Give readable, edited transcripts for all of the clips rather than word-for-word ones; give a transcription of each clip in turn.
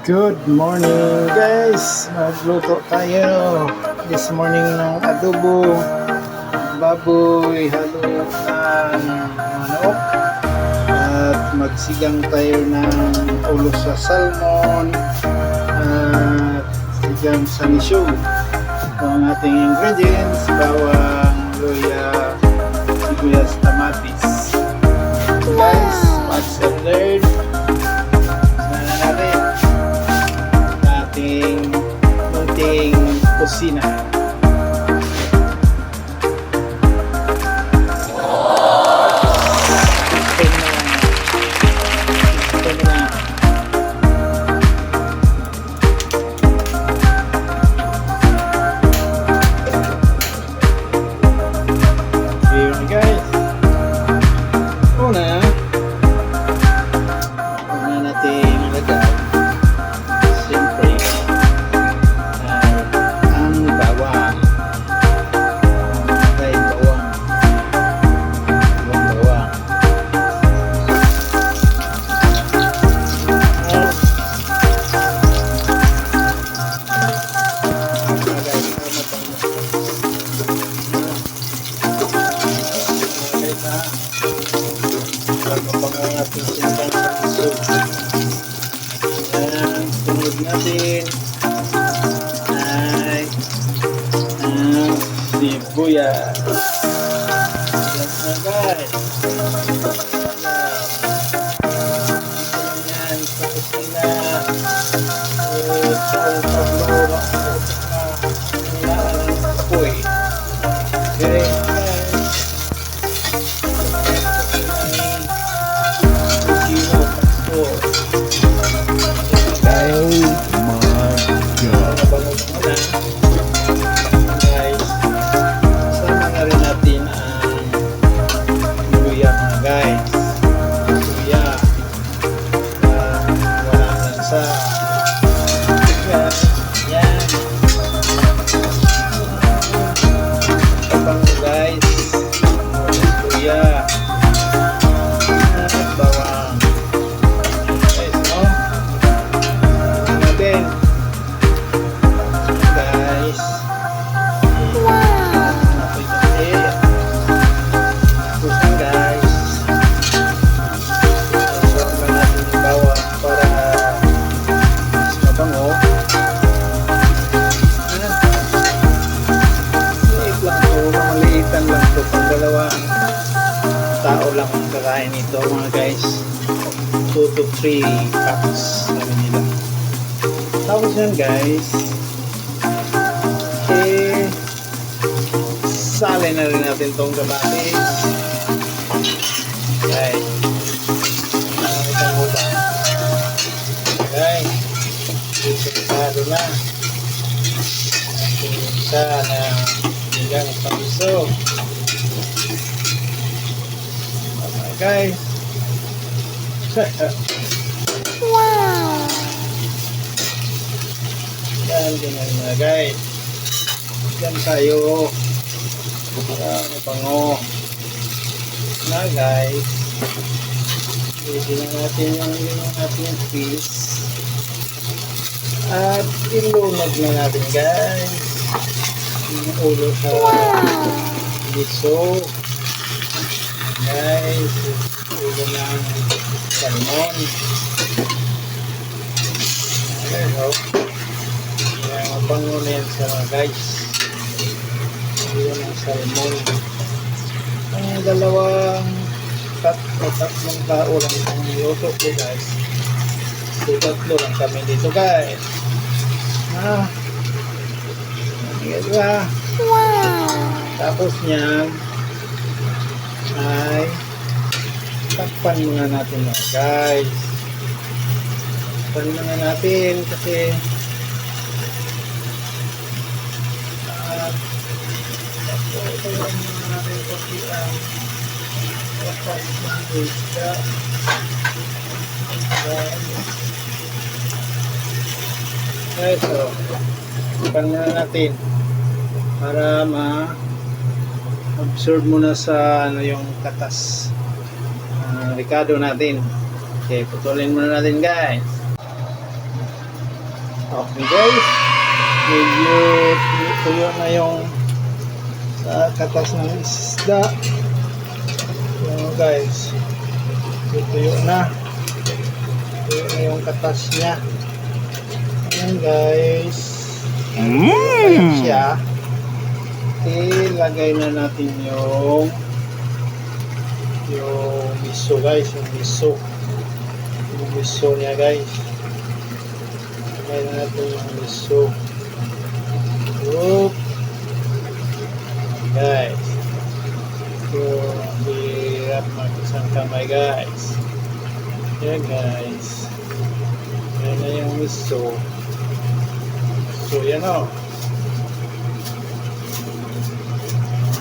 Good morning guys! Magluto tayo this morning ng adobo, baboy, halo ng manok, at magsigang tayo ng ulo sa salmon at sigang sa nisyo. Ito ang ating ingredients: bawang, luya, sibuyas, kamatis. So guys, watch and learn. Munting kusina. Here guys. Una natin ilagay siyempre ang bawang. Pagpapangaw natin siya sa piso. Sunod natin ay ang sibuyas. Yan na guys. Yan sa kusina. Sa pagluto na apoy. Okay. Tao lang ang kakain nito mga guys. 2 to 3 cups namin nila. Tapos yan guys, salin na rin natin itong kamatis. Okay, nakakita mo ba? Okay, isipado na isa na hanggang pamiso. Guys, wow! yan, ganyan na guys. Yan tayo para mabango na guys. Pwede na natin yung ating fish at ilunod na natin guys yung ulo sa liso. Guys, ulo ng salmon. Okay, so yan, mabango na yan sa mga guys. Ulo ng salmon. Ang tatlong tao lang ang niluto ko guys. Tatlo lang kami dito guys. Diba? Wow! Tapos niyan ay takpan muna natin na guys. Takpan muna natin kasi takpan muna natin kasi guys, so takpan muna natin para absorb muna sa yung katas Ricardo natin. Okay, putulin muna natin guys. Okay guys, medyo tuyo na yung sa katas ng isda. Yan guys, tuyo na. Tuyo na yung katas niya. Ayan guys. Ayan siya. Ilagay na natin yung miso guys, yung miso niya guys. Ilagay na natin yung miso. Oop. Guys, so hirap mag-isang kamay guys. Yan guys, yan na yung miso. So yan o.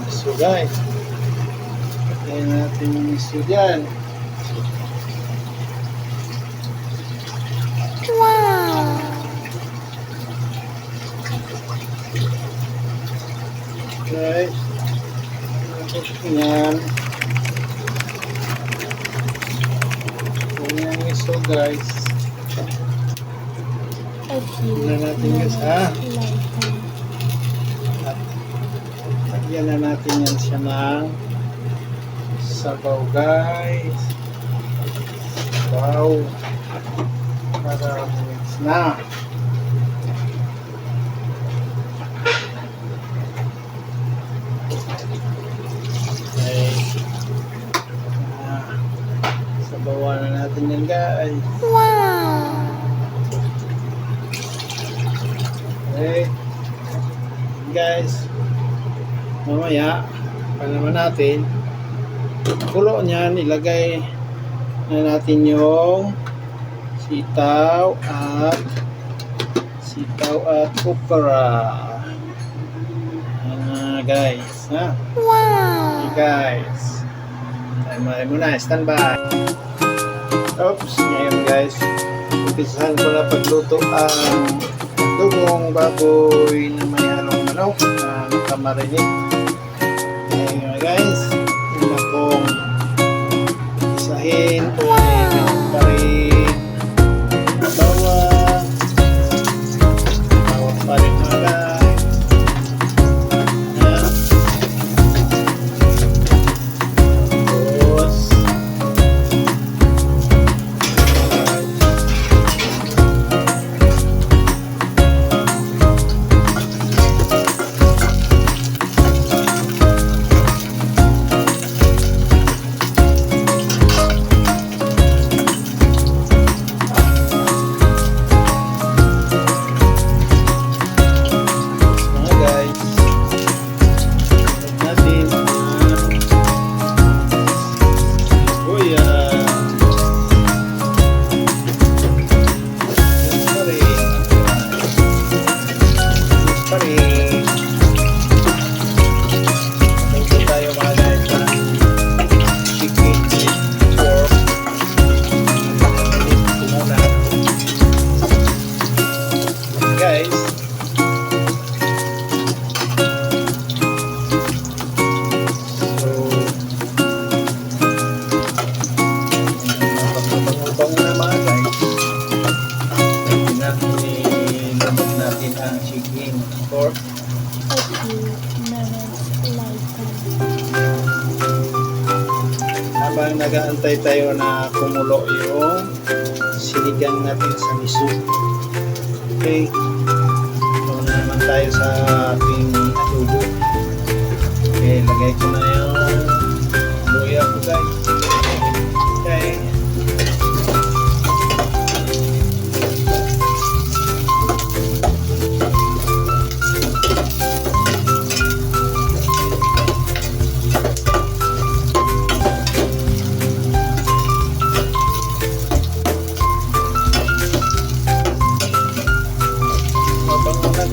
Miso guys. Patayin natin yung miso dyan. Wow! Guys, yan. Yan yung miso guys. Tignan natin guys ha. At lagyan na natin yan siya ng sabaw guys. Sabaw. Para mix na. Okay. Sabawan na natin yan guys. Wow! Okay. Guys, mamaya pa naman natin kulo niyan, ilagay na natin yung sitaw at okra. Guys, ha? Wow! Okay, guys. Tayo muna, standby. Oops, ngayon guys, umpisahan ko na pagluto ang dugong baboy na may halong manok na nakamarinate. Ngayon guys, yun akong isahin. Pa rin bawang pa rin mga guys. Ayan. Tapos habang nag-aantay tayo na kumulo yung sinigang natin sa miso. Okay, ito na naman tayo sa ating adobo. Okay, lagay ko na yung luya ko guys. Okay,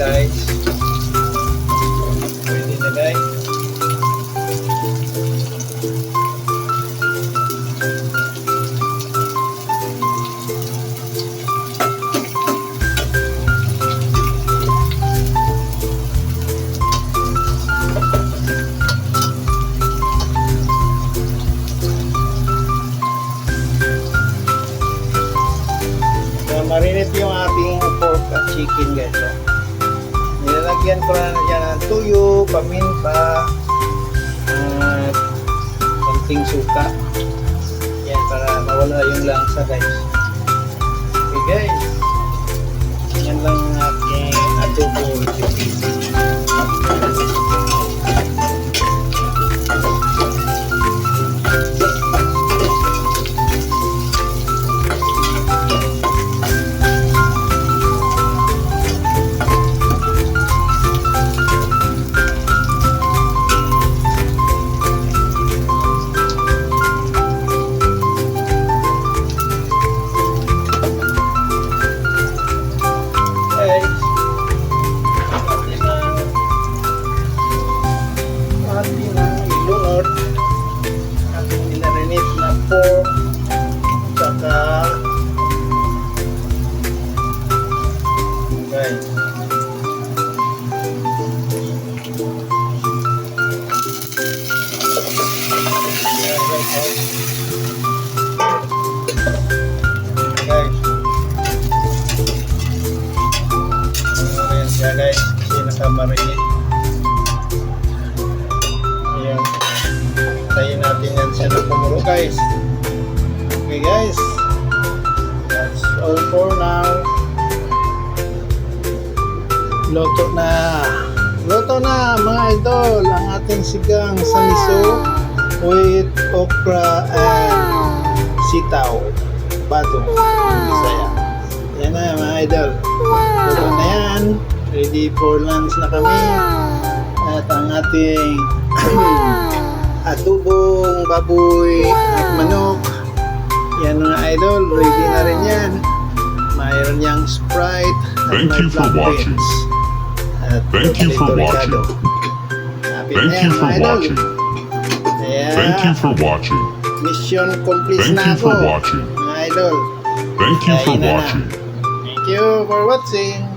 guys, pwede na guys. Marinate yung ating pork suka chicken guys. So, nilalagyan ko na yan ng tuyo, paminta, at konting suka. Yan para mawala yung langsa guys. Okay guys. Yan lang ang aking adobo recipe. Ilunod ating minarinate na pork saka guys guys kasi nakamarinate. Ayan. Tayin natin yan siya na kumulo guys. Okay guys. That's all for now. Luto na. Luto na mga idol. Ang ating sigang sa miso with okra and sitaw. Bato. Bisaya. Yan na mga idol. Luto na yan. Ready for lunch na kami. At ang ating adobong baboy at manok. Yan mga idol, ready na rin yan. Mayroon niyang Sprite at Thank may you for black watching. beans. At Thank you for Tortilla watching. Ricado. Happy Thank na you yan, for mga idol. watching. Kaya, Thank you for watching. mission complete Thank na you ako. for watching. Mga idol. Thank you for Kain na na. watching. Thank you for watching.